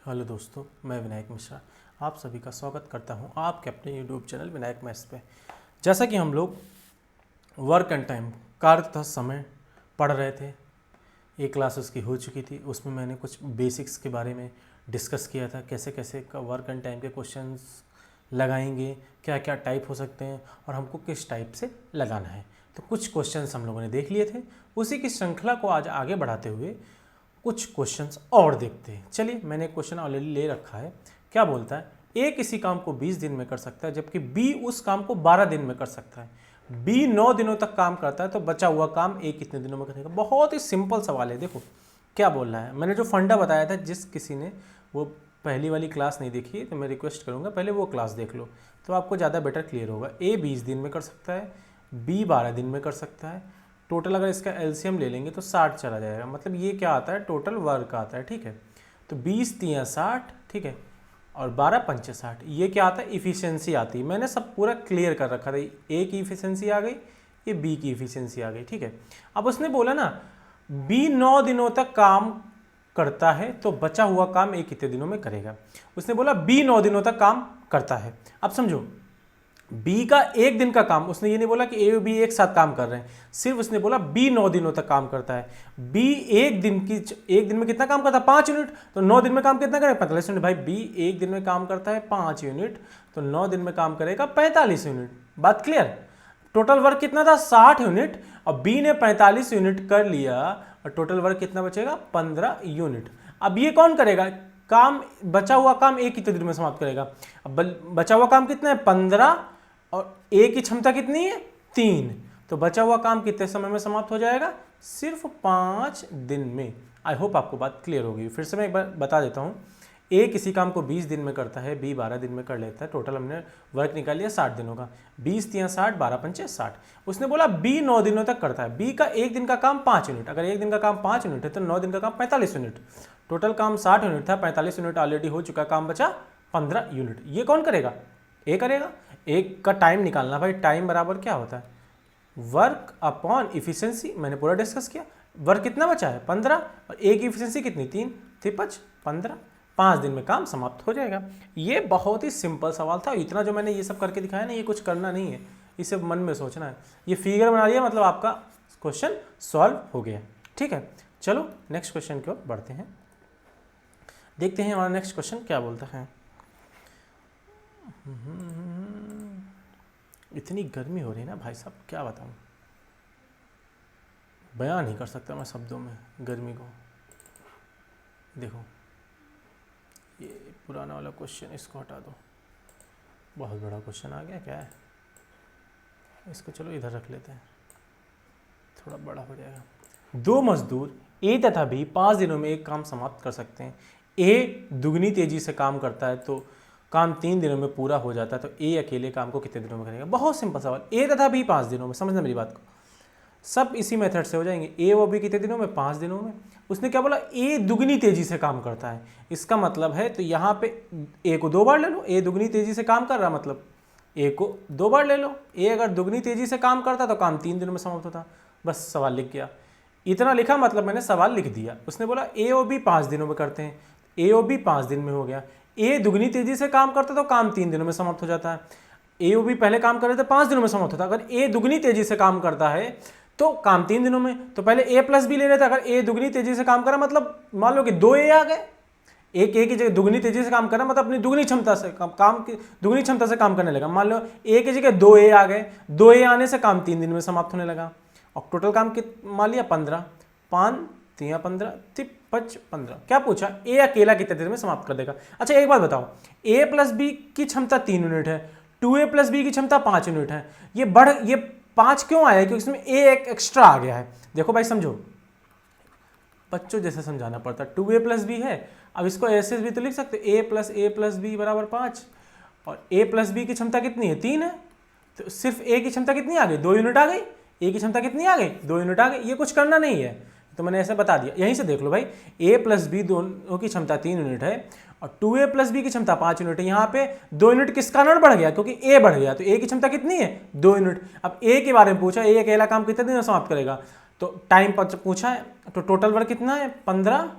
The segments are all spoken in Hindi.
हेलो दोस्तों, मैं विनायक मिश्रा आप सभी का स्वागत करता हूं आपके अपने यूट्यूब चैनल विनायक मैथ्स पे। जैसा कि हम लोग वर्क एंड टाइम कार्य तथा समय पढ़ रहे थे, एक क्लास उसकी हो चुकी थी। उसमें मैंने कुछ बेसिक्स के बारे में डिस्कस किया था, कैसे कैसे वर्क एंड टाइम के क्वेश्चंस लगाएंगे, क्या क्या टाइप हो सकते हैं और हमको किस टाइप से लगाना है। तो कुछ क्वेश्चंस हम लोगों ने देख लिए थे। उसी की श्रृंखला को आज आगे बढ़ाते हुए कुछ क्वेश्चंस और देखते हैं। चलिए, मैंने क्वेश्चन ऑलरेडी ले रखा है। क्या बोलता है? ए किसी काम को 20 दिन में कर सकता है जबकि बी उस काम को 12 दिन में कर सकता है। बी 9 दिनों तक काम करता है तो बचा हुआ काम ए कितने दिनों में करेगा। बहुत ही सिंपल सवाल है। देखो क्या बोल रहा है। मैंने जो फंडा बताया था, जिस किसी ने वो पहली वाली क्लास नहीं देखी है तो मैं रिक्वेस्ट करूँगा पहले वो क्लास देख लो, तो आपको ज़्यादा बेटर क्लियर होगा। ए 20 दिन में कर सकता है, बी 12 दिन में कर सकता है। टोटल अगर इसका एलसीएम ले लेंगे तो 60 चला जाएगा। मतलब ये क्या आता है? टोटल वर्क आता है। ठीक है, तो 20 तिया 60, ठीक है, और 12 पंचे 60। ये क्या आता है? इफिशियंसी आती है। मैंने सब पूरा क्लियर कर रखा था। ए की इफिशियंसी आ गई, ये बी की इफिशियंसी आ गई। ठीक है, अब उसने बोला ना बी 9 दिनों तक काम करता है तो बचा हुआ काम ए कितने दिनों में करेगा। उसने बोला बी 9 दिनों तक काम करता है। अब समझो, बी का एक दिन का काम, उसने ये नहीं बोला कि ए और बी एक साथ काम कर रहे हैं, सिर्फ उसने बोला बी 9 दिनों तक काम करता है। बी एक दिन में कितना काम करता है? 5 यूनिट। तो 9 दिन में काम कितना करेगा? 45 यूनिट। भाई बी एक दिन में काम करता है 5 यूनिट, तो 9 दिन में काम करेगा 45 यूनिट। बात क्लियर? टोटल वर्क कितना था? 60 यूनिट, और बी ने 45 यूनिट कर लिया और टोटल वर्क कितना बचेगा? 15 यूनिट। अब ये कौन करेगा काम? बचा हुआ काम ए कितने दिन में समाप्त करेगा? अब बचा हुआ काम कितना है? 15, और ए की क्षमता कितनी है? 3। तो बचा हुआ काम कितने समय में समाप्त हो जाएगा? सिर्फ 5 दिन में। आई होप आपको बात क्लियर होगी। फिर से मैं एक बार बता देता हूँ। ए किसी काम को 20 दिन में करता है, बी 12 दिन में कर लेता है। टोटल हमने वर्क निकाल लिया 60 दिनों का। 20 तिया 60, 12 पंचे 60। उसने बोला बी 9 दिनों तक करता है। बी का एक दिन का काम 5 यूनिट। अगर एक दिन का काम 5 यूनिट है तो 9 दिन का काम 45 यूनिट। टोटल काम 60 यूनिट था, 45 यूनिट ऑलरेडी हो चुका, काम बचा 15 यूनिट। ये कौन करेगा? ए करेगा। एक का टाइम निकालना। भाई टाइम बराबर क्या होता है? Work upon efficiency. मैंने पूरा डिस्कस किया। वर्क कितना बचा है? 15, और ए की इफिशियंसी कितनी? 3 3 15। 5 दिन में काम समाप्त हो जाएगा। ये बहुत ही सिंपल सवाल था। इतना जो मैंने ये सब करके दिखाया ना, ये कुछ करना नहीं है, इसे मन में सोचना है। ये फिगर बना लिया मतलब आपका क्वेश्चन सॉल्व हो गया। ठीक है, चलो नेक्स्ट क्वेश्चन की ओर बढ़ते हैं। देखते हैं हमारा नेक्स्ट क्वेश्चन क्या बोलता है। इतनी गर्मी हो रही है ना भाई साहब, क्या बताऊं, बयान नहीं कर सकता मैं शब्दों में गर्मी को। देखो ये पुराना वाला क्वेश्चन, इसको हटा दो। बहुत बड़ा क्वेश्चन आ गया क्या है? इसको चलो इधर रख लेते हैं, थोड़ा बड़ा हो जाएगा। 2 मजदूर ए तथा बी 5 दिनों में एक काम समाप्त कर सकते हैं। ए दुगनी तेजी से काम करता है तो काम 3 दिनों में पूरा हो जाता है, तो ए अकेले काम को कितने दिनों में करेगा? बहुत सिंपल सवाल। ए तथा बी 5 दिनों में, समझना मेरी बात को, सब इसी मेथड से हो जाएंगे। ए और बी कितने दिनों में? 5 दिनों में। उसने क्या बोला? ए दुगनी तेजी से काम करता है। इसका मतलब है, तो यहाँ पे ए को 2 बार ले लो। ए दुगनी तेजी से काम कर रहा, मतलब ए को 2 बार ले लो। ए अगर दुगनी तेजी से काम करता तो काम 3 दिनों में समाप्त होता। बस सवाल लिख गया। इतना लिखा मतलब मैंने सवाल लिख दिया। उसने बोला ए और बी 5 दिनों में करते हैं, ए और बी 5 दिन में हो गया। ए दुगनी तेजी से काम करता तो काम 3 दिनों में समाप्त हो जाता है। ए और बी पहले काम कर रहे थे 5 दिनों में समाप्त होता। अगर ए दुगनी तेजी से काम करता है तो काम 3 दिनों में। तो पहले ए प्लस बी ले रहे थे। अगर ए दुगनी तेजी से काम करा मतलब मान लो कि 2 ए आ गए। एक ए की जगह दुगनी तेजी से काम करना मतलब अपनी दुगनी क्षमता से दुगनी क्षमता से काम करने लगा। मान लो ए की जगह 2 ए आ गए। 2 ए आने से काम 3 दिन में समाप्त होने लगा। और टोटल काम मान लिया 15। 5 3 15 5 15। क्या पूछा? ए अकेला कितने देर में समाप्त कर देगा। अच्छा एक बात बताओ, ए प्लस बी की क्षमता 3 यूनिट है, 2a प्लस बी की क्षमता 5 यूनिट है। ये 5 क्यों आया? क्योंकि इसमें ए एक एक्स्ट्रा आ गया है। देखो भाई समझो, बच्चों जैसे समझाना पड़ता है। 2a प्लस बी है, अब इसको ऐसे भी तो लिख सकते a प्लस बी बराबर 5, और a प्लस बी की क्षमता कितनी है? 3 है। तो सिर्फ a की क्षमता कितनी आ गई? 2 यूनिट आ गई। a की क्षमता कितनी आ गई? 2 यूनिट आ गई। ये कुछ करना नहीं है, तो मैंने ऐसे बता दिया। यहीं से देख लो भाई, a प्लस बी दोनों की क्षमता 3 यूनिट है और 2a प्लस बी की क्षमता 5 यूनिट है। यहाँ पे 2 यूनिट किसका कारण बढ़ गया? क्योंकि a बढ़ गया, तो a की क्षमता कितनी है? 2 यूनिट। अब a के बारे में पूछा, a अकेला काम कितने दिन में समाप्त करेगा, तो टाइम पूछा है, तो टोटल वर्क कितना है? 15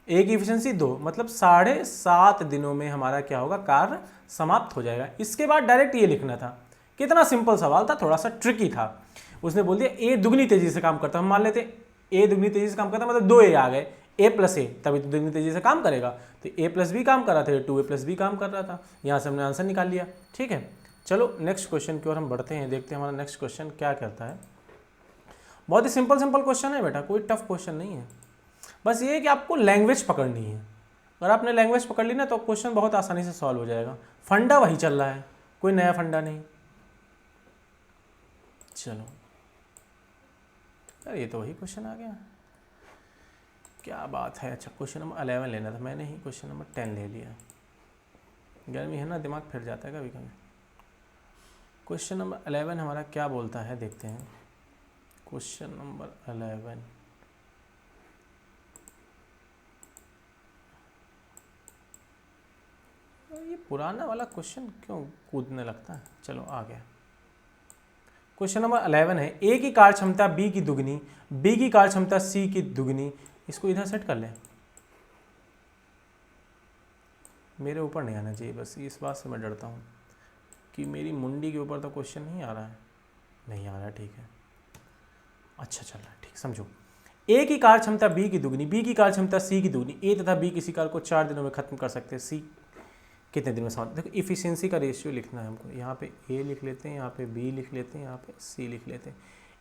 ए की इफिशियंसी 2, मतलब 7.5 दिनों में हमारा क्या होगा, कार्य समाप्त हो जाएगा। इसके बाद डायरेक्ट ये लिखना था। कितना सिंपल सवाल था, थोड़ा सा ट्रिकी था। उसने बोल दिया ए दुगनी तेजी से काम करता है। हम मान लेते ए दुगनी तेजी से काम करता है, मतलब 2 ए आ गए, ए प्लस ए, तभी तो दुगनी तेजी से काम करेगा। तो ए प्लस बी काम कर रहा था, 2 ए प्लस बी काम कर रहा था। यहाँ से हमने आंसर निकाल लिया। ठीक है, चलो नेक्स्ट क्वेश्चन की ओर हम बढ़ते हैं, देखते हैं हमारा नेक्स्ट क्वेश्चन क्या कहता है। बहुत ही सिंपल क्वेश्चन है बेटा, कोई टफ क्वेश्चन नहीं है। बस ये है कि आपको लैंग्वेज पकड़नी है। अगर आपने लैंग्वेज पकड़ ली ना तो क्वेश्चन बहुत आसानी से सॉल्व हो जाएगा। फंडा वही चल रहा है, कोई नया फंडा नहीं। चलो यार, ये तो वही क्वेश्चन आ गया, क्या बात है। अच्छा, क्वेश्चन नंबर 11 लेना था, मैंने ही क्वेश्चन नंबर 10 ले लिया। गर्मी है ना, दिमाग फिर जाता है कभी कभी। क्वेश्चन नंबर 11 हमारा क्या बोलता है, देखते हैं। क्वेश्चन नंबर 11, ये पुराना वाला क्वेश्चन क्यों कूदने लगता है। चलो आ गया। क्वेश्चन नंबर 11 है, ए की कार्य क्षमता बी की दुगनी, बी की कार्य क्षमता सी की दुगनी। इसको इधर सेट कर लें, मेरे ऊपर नहीं आना चाहिए, बस इस बात से मैं डरता हूँ कि मेरी मुंडी के ऊपर तो क्वेश्चन नहीं आ रहा है। नहीं आ रहा, ठीक है, अच्छा चल रहा है, ठीक। समझो, ए की कार्य क्षमता बी की दुगनी, बी की कार्य क्षमता सी की दुगनी। ए तथा बी किसी कार्य को 4 दिनों में खत्म कर सकते हैं, सी कितने दिन में समाप्त। देखो इफिशियंसी का रेशियो लिखना है हमको। यहाँ पे ए लिख लेते हैं, यहाँ पे बी लिख लेते हैं, यहाँ पे सी लिख लेते हैं।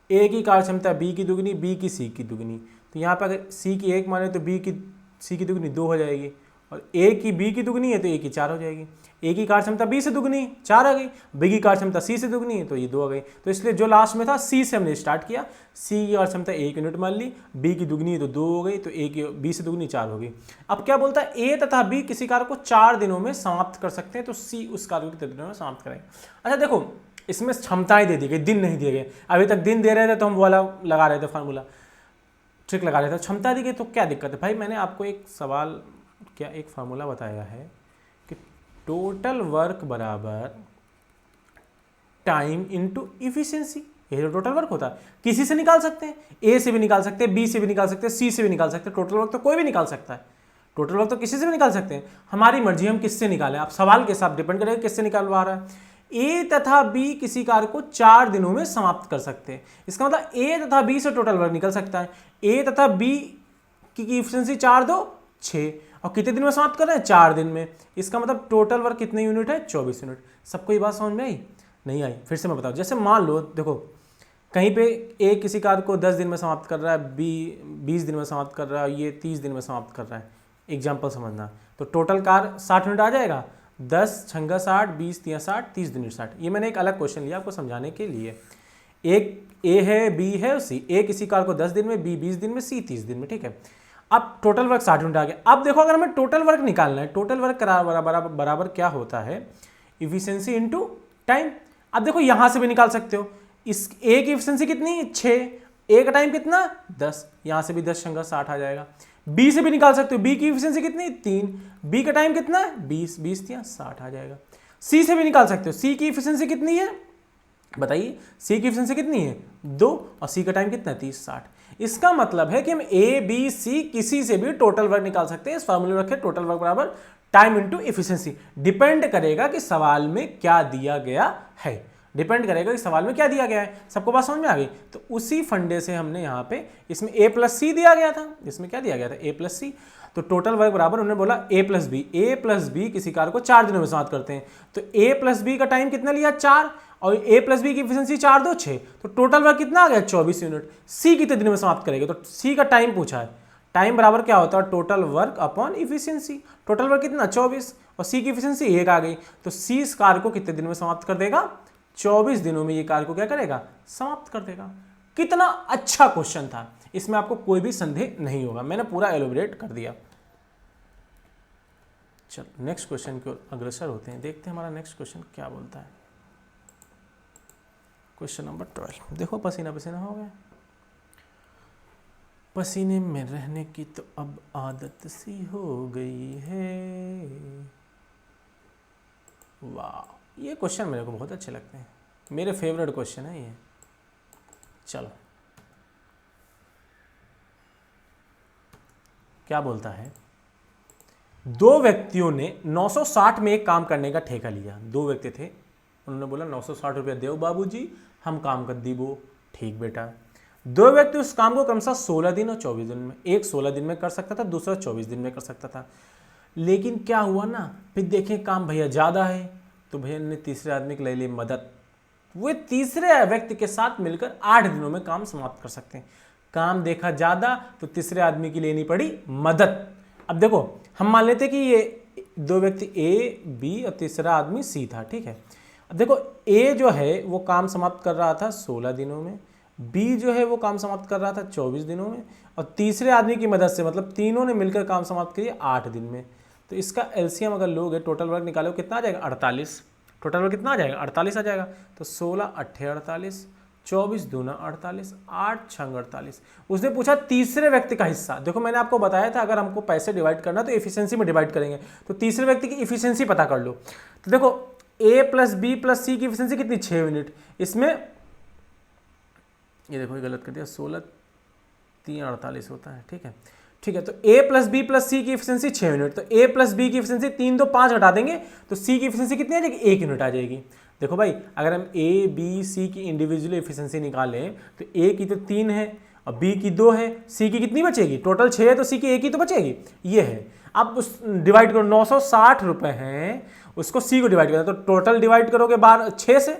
ए की कार्य क्षमता बी की दुगनी, बी की सी की दुगनी। तो यहाँ पे अगर सी की 1 माने तो बी की सी की दुगनी 2 हो जाएगी, और ए की बी की दुगनी है तो ए की 4 हो जाएगी। ए की कार्य क्षमता बी से दुगनी 4 आ गई, बी की कार्य क्षमता सी से दुगनी है तो ये 2 आ गई। तो इसलिए जो लास्ट में था सी से हमने स्टार्ट किया। सी की कार्य क्षमता 1 यूनिट मान ली, बी की दुगनी है तो 2 हो गई, तो ए की बी से दुगनी 4 हो गई। अब क्या बोलता है, ए तथा बी किसी कार्य को 4 दिनों में समाप्त कर सकते हैं, तो सी उस कार्य को कितने दिनों में समाप्त करेंगे। अच्छा देखो, इसमें क्षमताएं दे दी गई, दिन नहीं दिए गए। अभी तक दिन दे रहे थे तो हम वाला लगा रहे थे, फार्मूला ट्रिक लगा रहे थे। क्षमता दी गई तो क्या दिक्कत है भाई। मैंने आपको एक सवाल, क्या एक फार्मूला बताया है कि टोटल वर्क बराबर टाइम इनटू इफिशियंसी। ये जो टोटल वर्क होता है किसी से निकाल सकते हैं, ए से भी निकाल सकते हैं, बी से भी निकाल सकते हैं, सी से भी निकाल सकते हैं। टोटल वर्क तो कोई भी निकाल सकता है, टोटल वर्क तो किसी से भी निकाल सकते हैं। हमारी मर्जी हम किससे निकालें, आप सवाल के साथ डिपेंड करेगा किससे निकालवा रहा है। ए तथा बी किसी कार्य को 4 दिनों में समाप्त कर सकते हैं। इसका मतलब ए तथा बी से टोटल वर्क निकल सकता है। ए तथा बी की इफिशियंसी 4 2 6, और कितने दिन में समाप्त कर रहे हैं, 4 दिन में। इसका मतलब टोटल वर्क कितने यूनिट है, 24 यूनिट। सबको ये बात समझ में आई? नहीं आई? फिर से मैं बताऊँ। जैसे मान लो, देखो कहीं पे ए किसी कार्य को 10 दिन में समाप्त कर रहा है, बी 20 दिन में समाप्त कर रहा है, ये 30 दिन में समाप्त कर रहा है। एग्जाम्पल समझना, तो टोटल कार्य 60 यूनिट आ जाएगा। 10 छंगा 60, 20 तिया 60, 30 दूनी 60। ये मैंने एक अलग क्वेश्चन लिया आपको समझाने के लिए। एक ए है, बी है और सी। ए किसी कार्य को 10 दिन में, बी 20 दिन में, सी 30 दिन में, ठीक है। अब टोटल वर्क 60 यूनिट आ गया। अब देखो, अगर हमें टोटल वर्क निकालना है, टोटल वर्क बराबर क्या होता है, इफिशियंसी इनटू टाइम। अब देखो यहां से भी निकाल सकते हो। इस ए की इफिशियंसी कितनी, 6, ए का टाइम कितना, 10, यहां से भी 10 छंगा 60 आ जाएगा। बी से भी निकाल सकते हो, बी की इफिशियंसी कितनी, 3, बी का टाइम कितना है, 20, 20 तिया 60 आ जाएगा। सी से भी निकाल सकते हो, सी की इफिशियंसी कितनी है बताइए, सी की इफिशियंसी कितनी है, 2, और सी का टाइम कितना है, 30, 60। इसका मतलब है कि हम ए बी सी किसी से भी टोटल वर्क निकाल सकते हैं। इस फॉर्मूले में रखे टोटल वर्क बराबर टाइम इनटू इफिशियंसी। डिपेंड करेगा कि सवाल में क्या दिया गया है, डिपेंड करेगा कि सवाल में क्या दिया गया है। सबको बात समझ में आ गई? तो उसी फंडे से हमने यहाँ पे, इसमें a प्लस सी दिया गया था, इसमें क्या दिया गया था, a प्लस सी। तो टोटल वर्क बराबर उन्होंने बोला a plus B. A plus B किसी कार्य को 4 दिनों में समाप्त करते हैं। तो a प्लस बी का टाइम कितना लिया, 4, और a प्लस बी की इफिशियंसी 4 2 6, तो टोटल वर्क कितना आ गया, 24 यूनिट। सी कितने दिनों में समाप्त करेगा, तो सी का टाइम पूछा है। टाइम बराबर क्या होता है, total work upon efficiency. Total work कितना, 24, और सी की इफिशियंसी 1 आ गई। तो सी इस कार्य को कितने दिनों में समाप्त कर देगा, 24 दिनों में ये कार्य को क्या करेगा, समाप्त कर देगा। कितना अच्छा क्वेश्चन था, इसमें आपको कोई भी संदेह नहीं होगा, मैंने पूरा एलोबरेट कर दिया। चलो नेक्स्ट क्वेश्चन की ओर अग्रसर होते हैं, देखते हैं हमारा नेक्स्ट क्वेश्चन क्या बोलता है। Question number 12। देखो पसीना पसीना हो गया। पसीने में रहने की तो अब आदत सी हो गई है। वाह, ये क्वेश्चन मेरे को बहुत अच्छे लगते हैं, मेरे फेवरेट क्वेश्चन है ये। चलो क्या बोलता है, दो व्यक्तियों ने 960 में एक काम करने का ठेका लिया। दो व्यक्ति थे, उन्होंने बोला 960 रुपया दो बाबूजी, हम काम कर दी। वो ठीक बेटा। दो व्यक्ति उस काम को क्रमशः 16 दिन और 24 दिन में, एक 16 दिन में कर सकता था, दूसरा 24 दिन में कर सकता था। लेकिन क्या हुआ ना, फिर देखें काम भैया ज़्यादा है, तो भैया ने तीसरे आदमी के ले ली मदद। वे तीसरे व्यक्ति के साथ मिलकर 8 दिनों में काम समाप्त कर सकते हैं। काम देखा ज़्यादा तो तीसरे आदमी की लेनी पड़ी मदद। अब देखो, हम मान लेते कि ये दो व्यक्ति ए, बी और तीसरा आदमी सी था, ठीक है। अब देखो, ए जो है वो काम समाप्त कर रहा था 16 दिनों में, बी जो है वो काम समाप्त कर रहा था 24 दिनों में, और तीसरे आदमी की मदद से, मतलब तीनों ने मिलकर काम समाप्त किया 8 दिन में। तो इसका एलसीएम अगर लोगे, टोटल वर्क निकालो, कितना आ जाएगा? 48। टोटल वर्क कितना आ जाएगा? 48 आ जाएगा। तो 16 8 48, 24 दूना 48, 8 6 48। उसने पूछा तीसरे व्यक्ति का हिस्सा। देखो, मैंने आपको बताया था अगर हमको पैसे डिवाइड करना तो एफिशिएंसी में डिवाइड करेंगे। तो तीसरे व्यक्ति की एफिशिएंसी पता कर लो। तो देखो, ए प्लस बी प्लस सी की एफिशिएंसी कितनी? 6 यूनिट। इसमें ये देखो, ये गलत कर दिया, 16 3 48 होता है, ठीक है। ठीक है, तो a प्लस बी प्लस सी की एफिशिएंसी 6 यूनिट। तो a प्लस बी की एफिशिएंसी 3 2 5 हटा देंगे तो c की एफिशिएंसी कितनी आ जाएगी? 1 यूनिट आ जाएगी। देखो भाई, अगर हम a b c की इंडिविजुअल एफिशिएंसी निकालें तो a की तो 3 है और b की 2 है, c की कितनी बचेगी? टोटल 6 है तो c की 1 ही तो बचेगी, ये है। अब उस डिवाइड करो, 960 रुपये हैं, उसको c को डिवाइड करना, तो टोटल डिवाइड करोगे 6 से,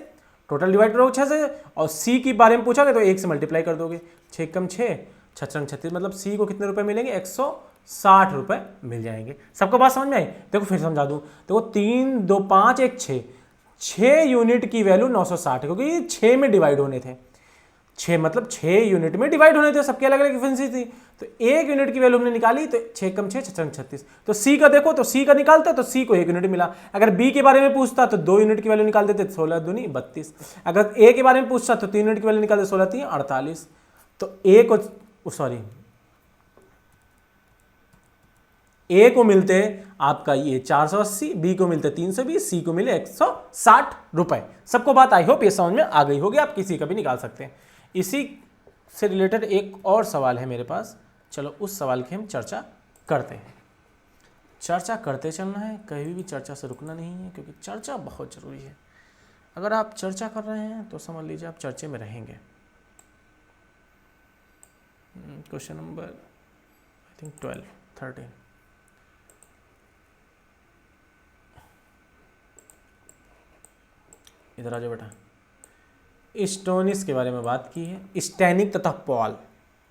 टोटल डिवाइड करोगे 6 से, और c के बारे में पूछोगे तो 1 से मल्टीप्लाई कर दोगे। 6 कम 6 6 36, मतलब सी को कितने रुपए मिलेंगे? 160 रुपए मिल जाएंगे। सबको बात समझ में आई? देखो फिर समझा दूं, देखो 3 2 5 1 6, 6 यूनिट की वैल्यू 960 है, क्योंकि 6 में डिवाइड होने थे। 6 मतलब 6 यूनिट में डिवाइड होने थे, सबकी अलग अलग एफिशिएंसी थी। तो 1 यूनिट की वैल्यू हमने निकाली, तो 6 कम 6 6 36। तो सी का देखो, तो सी का निकालता तो सी को 1 यूनिट मिला। अगर बी के बारे में पूछता तो 2 यूनिट की वैल्यू निकाल देते, 16 दूनी 32। अगर ए के बारे में पूछता तो 3 यूनिट की वैल्यू निकाल देते, 16 3 48। तो ए को, सॉरी, ए को मिलते आपका ये 480, बी को मिलते 320, सी को मिले 160 रुपए। सबको बात आई होप ये समझ में आ गई होगी, आप किसी का भी निकाल सकते हैं। इसी से रिलेटेड एक और सवाल है मेरे पास, चलो उस सवाल की हम चर्चा करते हैं। चर्चा करते चलना है, कहीं भी चर्चा से रुकना नहीं है, क्योंकि चर्चा बहुत जरूरी है। अगर आप चर्चा कर रहे हैं तो समझ लीजिए आप चर्चे में रहेंगे। Question number I think 13। इधर आ जाओ बेटा। स्टोनिस के बारे में बात की है। स्टैनिक तथा पॉल,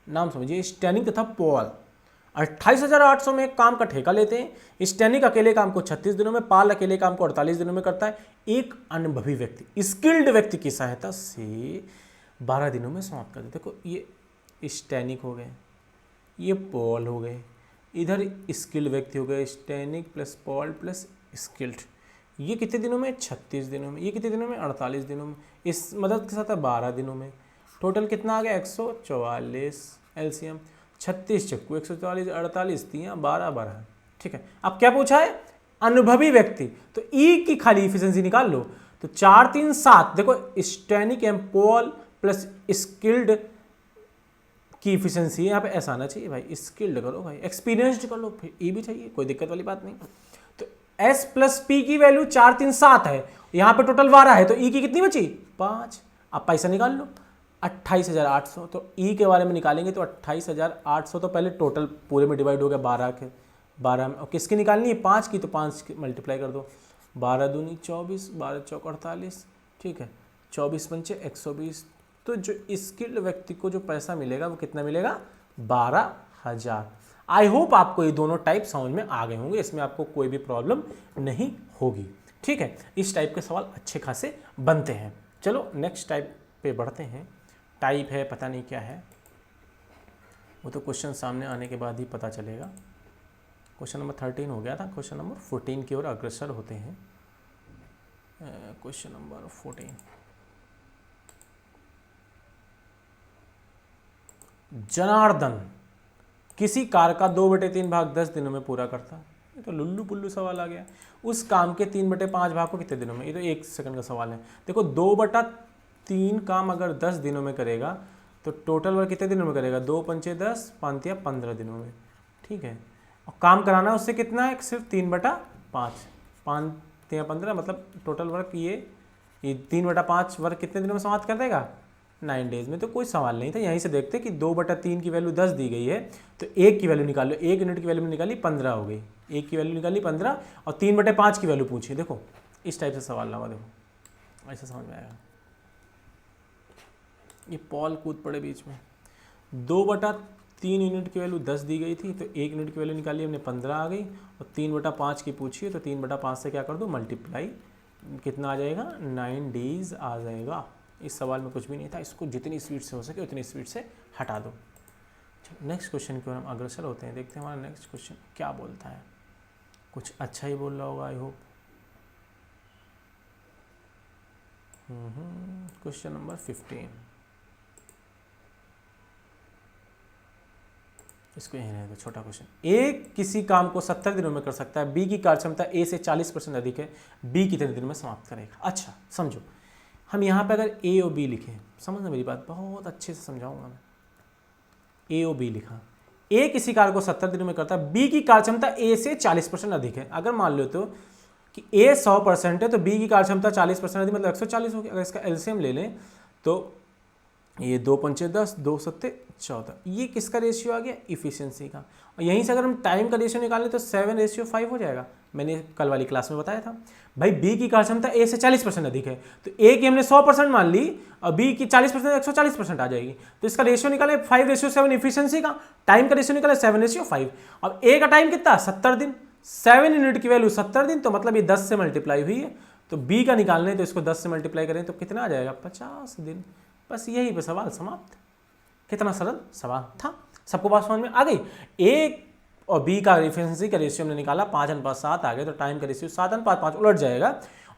नाम समझिए, स्टैनिक तथा पॉल 28,800 में काम का ठेका लेते हैं। स्टैनिक अकेले काम को 36 दिनों में, पॉल अकेले काम को 48 दिनों में करता है। एक अनुभवी व्यक्ति, स्किल्ड व्यक्ति की सहायता से 12 दिनों में समाप्त कर देते। देखो, ये स्टैनिक हो गए, ये पॉल हो गए, इधर स्किल्ड व्यक्ति हो गए। Stannic plus Paul plus skilled, ये कितने दिनों में? 36 दिनों में। ये कितने दिनों में? 48 दिनों में। इस मदद के साथ 12 दिनों में। टोटल कितना आ गया? 144। एलसीएम 36 चक्कू 144, 48 3 12 12। ठीक है, अब क्या पूछा है? अनुभवी व्यक्ति। तो ई की खाली इफिशिएंसी निकाल लो। तो 4 3 7। देखो, stannic and Paul plus skilled की इफिशिएंसी यहाँ पे ऐसा आना चाहिए भाई। स्किल्ड करो भाई, एक्सपीरियंस्ड कर लो, फिर ई भी चाहिए, कोई दिक्कत वाली बात नहीं। S प्लस पी की वैल्यू 4 3 7 है, यहाँ पे टोटल 12 है, तो ई की कितनी बची? 5। अब पैसा निकाल लो, 28,800। तो ई के बारे में निकालेंगे तो 28,800 तो पहले टोटल पूरे में डिवाइड हो गया 12 में। और किसकी निकालनी है? 5 की, तो 5 मल्टीप्लाई कर दो। 12 दूनी 24, 12 चौक 48, ठीक है, 24 पंचे 120। तो जो स्किल्ड व्यक्ति को जो पैसा मिलेगा वो कितना मिलेगा? 12,000। आई होप आपको ये दोनों टाइप समझ में आ गए होंगे, इसमें आपको कोई भी प्रॉब्लम नहीं होगी। ठीक है, इस टाइप के सवाल अच्छे खासे बनते हैं। चलो नेक्स्ट टाइप पे बढ़ते हैं। टाइप है, पता नहीं क्या है, वो तो क्वेश्चन सामने आने के बाद ही पता चलेगा। क्वेश्चन नंबर 13 हो गया था, क्वेश्चन नंबर 14 की ओर अग्रसर होते हैं। क्वेश्चन नंबर 14, जनार्दन किसी कार का 2/3 भाग 10 दिनों में पूरा करता। ये तो लुल्लू पुल्लू सवाल आ गया। उस काम के 3/5 भाग को कितने दिनों में? ये तो 1 सेकंड का सवाल है। देखो, 2/3 काम अगर 10 दिनों में करेगा तो टोटल वर्क कितने दिनों में करेगा? 2 पंचे 10, 5 या 15 दिनों में। ठीक है, और काम कराना उससे कितना है, सिर्फ 3/5, 5 या 15, मतलब टोटल वर्क ये 3/5 वर्क कितने दिनों में समाप्त कर देगा, 9 डेज में। तो कोई सवाल नहीं था। यहीं से देखते कि 2/3 की वैल्यू 10 दी गई है, तो 1 की वैल्यू निकाल लो, 1 यूनिट की वैल्यू निकाली 15 हो गई, 1 की वैल्यू निकाली 15 और 3/5 की वैल्यू पूछी। देखो इस टाइप से सवाल लगा, देखो ऐसा समझ में आएगा। ये पॉल कूद पड़े बीच में। 2/3 यूनिट की वैल्यू 10 दी गई थी, तो 1 यूनिट की वैल्यू निकाली हमने 15 आ गई, और 3/5 की पूछी है, तो 3/5 से क्या कर दो, मल्टीप्लाई, कितना आ जाएगा, 9 डेज आ जाएगा। इस सवाल में कुछ भी नहीं था, इसको जितनी स्पीड से हो सके उतनी स्पीड से हटा दो। नेक्स्ट क्वेश्चन की ओर हम अग्रसर होते हैं, देखते हैं हमारा नेक्स्ट क्वेश्चन क्या बोलता है। कुछ अच्छा ही बोल रहा होगा आई होप। क्वेश्चन नंबर 15, इसको यहीं रहने दो, छोटा क्वेश्चन। ए किसी काम को 70 दिनों में कर सकता है, बी की कार्यक्षमता ए से 40% अधिक है, बी कितने दिनों में समाप्त करेगा। अच्छा समझो, हम यहाँ पे अगर ए और बी लिखें, समझना मेरी बात, बहुत अच्छे से समझाऊंगा मैं। ए और बी लिखा, ए किसी कार्य को 70 दिनों में करता है, बी की कार्यक्षमता ए से 40% अधिक है। अगर मान लो तो कि ए 100% है, तो बी की कार्यक्षमता 40% अधिक, मतलब 140 हो गया। अगर इसका एलसीएम ले लें तो ये 2 पंचे 10, 2 सत्ते 14, ये किसका रेशियो आ गया, इफिशियंसी का। और यहीं से अगर हम टाइम का रेशियो निकालें तो 7:5 हो जाएगा। मैंने कल वाली क्लास में बताया था भाई, बी की कार्यक्षमता ए से 40% अधिक है, तो ए की हमने 100% मान ली और बी की 40% 140% आ जाएगी। तो इसका रेशियो निकाले 5:7 इफिशियंसी का, टाइम का रेशियो निकाले 7:5। अब ए का टाइम कितना, 70 दिन, 7 यूनिट की वैल्यू 70 दिन, तो मतलब ये 10 से मल्टीप्लाई हुई है। तो बी का निकालने तो इसको 10 से मल्टीप्लाई करें तो कितना आ जाएगा, 50 दिन। बस यही पे सवाल समाप्त। कितना सरल सवाल था, सबको बात समझ में आ गई। ए और बी का एफिशिएंसी का रेशियो हमने निकाला, 5:7 आ गए, तो टाइम का रेशियो 7:5 उलट जाएगा,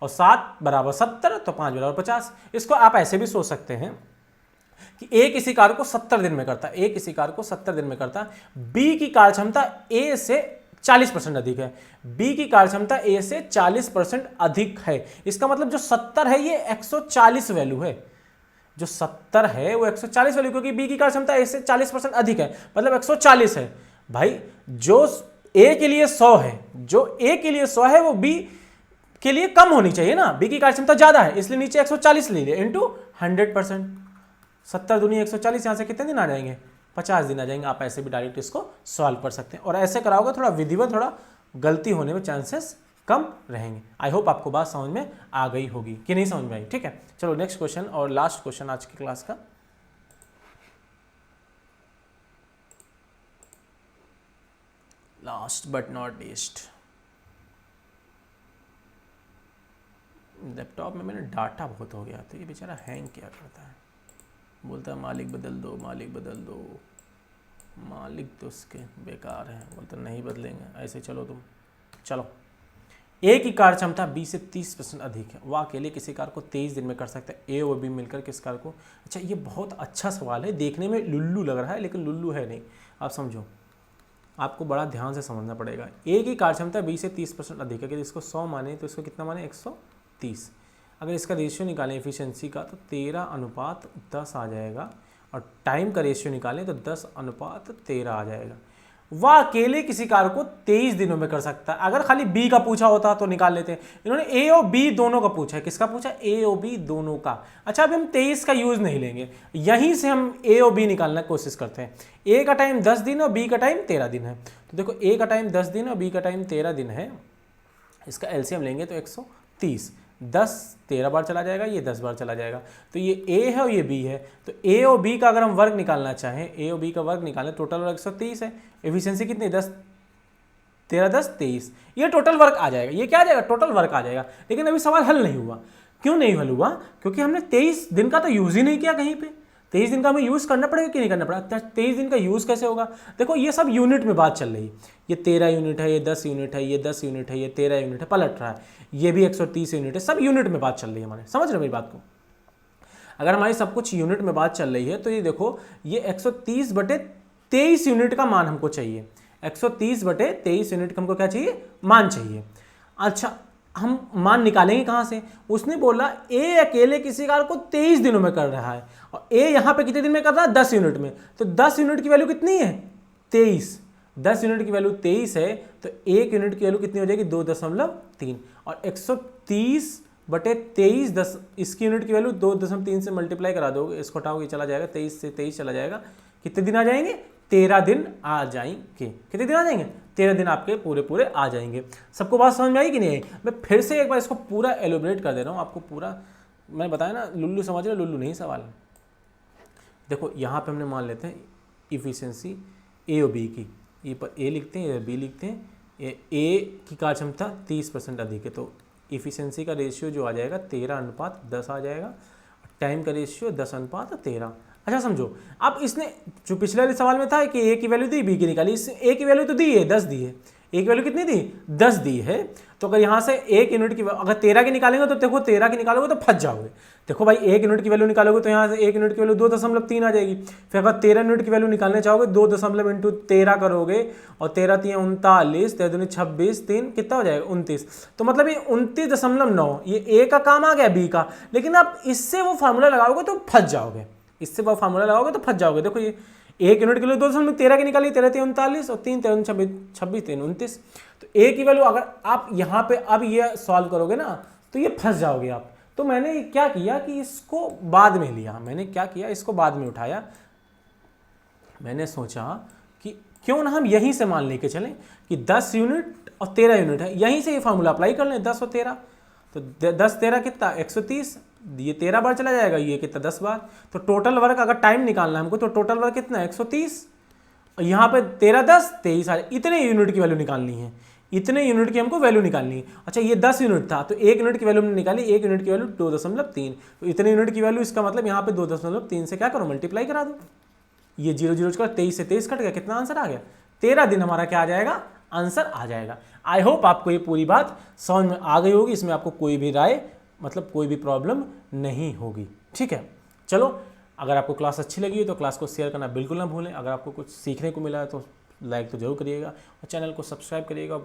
और 7 = 70, तो 5 = 50। इसको आप ऐसे भी सोच सकते हैं कि ए किसी कार्य को 70 दिन में करता है, ए किसी कार्य को 70 दिन में करता है, बी की कार्यक्षमता ए से 40% अधिक है, बी की कार्यक्षमता ए से 40% अधिक है। इसका मतलब जो 70 है ये 140 वैल्यू है, जो 70 है वो 140 वैल्यू, क्योंकि बी की कार्यक्षमता ए से 40% अधिक है, मतलब 140 है। भाई जो ए के लिए 100 है, जो ए के लिए 100 है वो बी के लिए कम होनी चाहिए ना, बी की कार्यक्षमता ज्यादा है, इसलिए नीचे 140 ले लिया इंटू 100%। 70 दूनी 140, यहां से कितने दिन आ जाएंगे, 50 दिन आ जाएंगे। आप ऐसे भी डायरेक्ट इसको सॉल्व कर सकते हैं, और ऐसे कराओगे थोड़ा विधिवत, थोड़ा गलती होने में चांसेस कम रहेंगे। आई होप आपको बात समझ में आ गई होगी, कि नहीं समझ में आई, ठीक है। चलो नेक्स्ट क्वेश्चन और लास्ट क्वेश्चन आज की क्लास का। Last but not least, laptop में मैंने डाटा बहुत हो गया, तो ये बेचारा हैंग क्या करता है, बोलता है मालिक बदल दो, मालिक बदल दो। मालिक तो उसके बेकार है, बोलते नहीं बदलेंगे, ऐसे चलो तुम। चलो, ए की कार्यक्षमता बी से 30% अधिक है, वह अकेले किसी कार्य को 23 दिन में कर सकता है, ए और बी मिलकर किस कार्य को। अच्छा ये बहुत अच्छा सवाल है, देखने में लुल्लू लग रहा है लेकिन लुल्लू है नहीं। आप समझो, आपको बड़ा ध्यान से समझना पड़ेगा। ए की कार्यक्षमता बी से 30% अधिक है, अगर इसको 100 माने तो इसको कितना माने, 130। अगर इसका रेशियो निकालें एफिशिएंसी का तो 13:10 आ जाएगा, और टाइम का रेशियो निकालें तो 10:13 आ जाएगा। वह अकेले किसी कार्य को 23 दिनों में कर सकता है। अगर खाली बी का पूछा होता तो निकाल लेते हैं, इन्होंने ए और बी दोनों का पूछा है। किसका पूछा, ए और बी दोनों का। अच्छा अभी हम 23 का यूज नहीं लेंगे, यहीं से हम ए और बी निकालने की कोशिश करते हैं। ए का टाइम 10 दिन और बी का टाइम 13 दिन है, तो देखो ए का टाइम 10 दिन और बी का टाइम 13 दिन है। इसका एलसीएम लेंगे तो 130, 10 13 बार चला जाएगा, ये 10 बार चला जाएगा, तो ये ए है और ये बी है। तो ए और बी का अगर हम वर्ग निकालना चाहें, ए और बी का वर्ग निकालें, टोटल वर्ग 130 है, एफिशिएंसी कितनी, 10 13 10 23, ये टोटल वर्क आ जाएगा। ये क्या आ जाएगा, टोटल वर्क आ जाएगा। लेकिन अभी सवाल हल नहीं हुआ। क्यों नहीं हल हुआ, क्योंकि हमने 23 दिन का तो यूज ही नहीं किया कहीं पे। 23 दिन का हमें यूज करना पड़ेगा कि नहीं करना पड़ेगा। 23 दिन का यूज कैसे होगा, देखो ये सब यूनिट में बात चल रही है। ये 13 यूनिट है, ये 10 यूनिट है, ये 10 यूनिट है, ये 13 यूनिट है, पलट रहा है, ये भी 130 यूनिट है, सब यूनिट में बात चल रही है हमारे। समझ रहे हो मेरी बात को, अगर हमारी सब कुछ यूनिट में बात चल रही है तो ये देखो ये 130/23 यूनिट का मान हमको चाहिए। 130/23 यूनिट का हमको क्या चाहिए, मान चाहिए। अच्छा हम मान निकालेंगे कहां से, उसने बोला ए अकेले किसी कार्य को 23 दिनों में कर रहा है, और ए यहां पे कितने दिन में कर रहा है, 10 यूनिट में। तो 10 यूनिट की वैल्यू कितनी है, 23 10 यूनिट की वैल्यू 23 है तो 1 यूनिट की वैल्यू कितनी हो जाएगी 2.3, और 130/23 इसकी यूनिट की वैल्यू 2.3 से मल्टीप्लाई करा दोगे, इसको हटाओगे चला जाएगा, 23 से 23 चला जाएगा, कितने दिन आ जाएंगे 13 दिन आ जाएंगे। कितने दिन आ जाएंगे 13 दिन आपके पूरे पूरे आ जाएंगे। सबको बात समझ में आई कि नहीं आई? मैं फिर से एक बार इसको पूरा एलोबरेट कर दे रहा हूँ आपको पूरा। मैं बताया ना लुल्लू समझ रहे, लुल्लू नहीं सवाल। देखो यहाँ पे हमने मान लेते हैं इफिशियंसी ए और बी की, ये पर ए लिखते हैं या बी लिखते हैं, ए की कार्यक्षमता 30% अधिक है तो इफिशियंसी का रेशियो जो आ जाएगा 13:10 आ जाएगा, टाइम का रेशियो 10:13। अच्छा समझो, अब इसने जो पिछले वाले सवाल में था कि ए की वैल्यू दी बी की निकाली, इस ए की वैल्यू तो दी है 10 दी है, ए की वैल्यू कितनी दी 10 दी है, तो अगर यहाँ से 1 यूनिट की अगर 13 की निकालेंगे तो देखो 13 की निकालोगे तो फंस जाओगे। देखो भाई 1 यूनिट की वैल्यू निकालोगे तो यहाँ से 1 यूनिट की वैल्यू 2.3 आ जाएगी। फिर अगर 13 यूनिट की वैल्यू निकालने चाहोगे 2.13 करोगे और 13 3 39, 13 दूनी 26, 3 कितना हो जाएगा 29। तो मतलब ये 29.9 ये ए का काम आ गया बी का, लेकिन आप इससे वो फार्मूला लगाओगे तो फंस जाओगे, इससे वो फार्मूला लगाओगे तो फंस जाओगे। देखो ये 1 यूनिट के लिए 2.13 की निकाली, 13 3 39 और 3 3 26 3 29। तो ए की वैल्यू अगर आप यहाँ पे अब ये सॉल्व करोगे ना तो ये फंस जाओगे आप। तो मैंने क्या किया कि इसको बाद में लिया, मैंने क्या किया इसको बाद में उठाया। मैंने सोचा कि क्यों ना हम यहीं से मान लेके चलें कि 10 यूनिट और 13 यूनिट है, यहीं से ये फार्मूला अप्लाई कर लें 10 और 13। तो 10 13 कितना 130, ये 13 बार चला जाएगा, ये कितना 10 बार। तो टोटल वर्क अगर टाइम निकालना है हमको तो टोटल वर्क कितना 130, और यहाँ पे 13 10 23 इतने यूनिट की वैल्यू निकालनी है, इतने यूनिट की हमको वैल्यू निकालनी है। अच्छा ये 10 यूनिट था तो 1 यूनिट की वैल्यू हमने निकाली, 1 यूनिट की वैल्यू 2.3, तो इतने यूनिट की वैल्यू, इसका मतलब यहाँ पे 2.3 से क्या करो मल्टीप्लाई करा दो, ये 0 0 कर 23 से 23 कट गया, कितना आंसर आ गया 13 दिन हमारा क्या आ जाएगा आंसर आ जाएगा। आई होप आपको ये पूरी बात समझ में आ गई होगी, इसमें आपको कोई भी राय मतलब कोई भी प्रॉब्लम नहीं होगी। ठीक है, चलो अगर आपको क्लास अच्छी लगी है तो क्लास को शेयर करना बिल्कुल ना भूलें। अगर आपको कुछ सीखने को मिला है तो लाइक तो जरूर करिएगा और चैनल को सब्सक्राइब करिएगा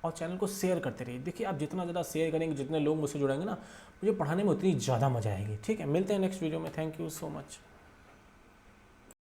और चैनल को शेयर करते रहिए। देखिए आप जितना ज़्यादा शेयर करेंगे, जितने लोग मुझसे जुड़ेंगे ना, मुझे पढ़ाने में उतनी ज़्यादा मजा आएगी। ठीक है, मिलते हैं नेक्स्ट वीडियो में। Thank you so much.